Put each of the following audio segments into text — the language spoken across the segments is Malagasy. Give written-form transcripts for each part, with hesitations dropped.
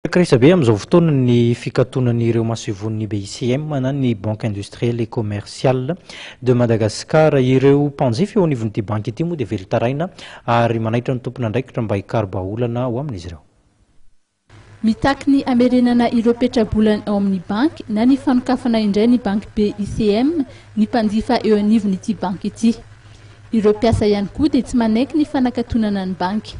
Krisabe amin'izao fotoana ny fikatонan'ireo masivon'ny BICM na ny Banque Industrielle et Commerciale de Madagascar ireo mpanjifa eo anivon'ity banky ity moa dia veritaraina ary manaitra ny tompona andraikitra mba hikarobaolana ao amin'izy ireo. Mitaky ny amerenana ireo petrabolana ao amin'ny banky na ny fanokafana indray ny banky BICM ny mpanjifa eo anivon'ity banky ity. Ireo mpiasa ihany koa dia tsy manaiky ny fanakatonana ny banky.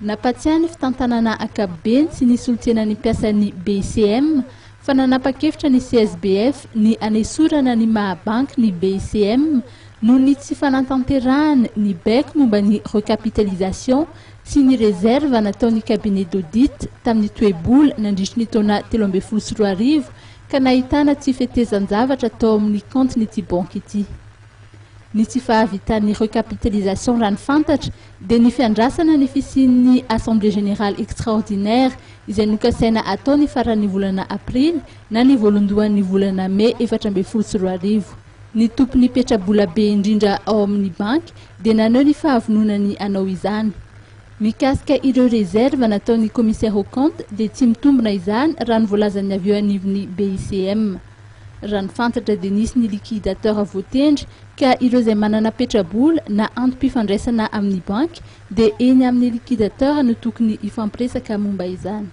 Napatsiany fitantanana ankapobeny sy ny solotsianan'ny mpiasan'ny BICM fa nanapa-kevitra ny CSBF ny anesorana ny mahabanky ny BICM noho ny tsy fanantanterahany ny BEC momba ny recapitalisation sy ny réserve nataon'ny cabinet d'audit tamin'ny toe-bola nandritry ny taona 2013 ka nahitana tsy fitezan-javatra tao amin'ny compte-n'ity banky ity. Ny tsy fahavitan'ny recapitalisation raha ny fantatra dia ny fiandrasana ny fisian'ny Assemblée Générale Extraordinaire izay nokasaina atao ny faran'ny volana Aprily na ny voalondohan'ny volana Mai 2014. Ny tompon'ny petrabola be indrindra ao amin'ny banky dia nanao ny fahavononany anao izany. Mikasika ireo réserve nataon'ny commissaire au compte dia tsy mitombina izany raha ny voalazan'ny avy eo anivon'ny BICM. Raha ny fantatra dia nisy ny liquidateur voatendry ka ireo izay manana petrabola na antom-pifandraisana amin'ny banky dia eny amin'ny liquidateur no tokony ifampiresaka momba izany.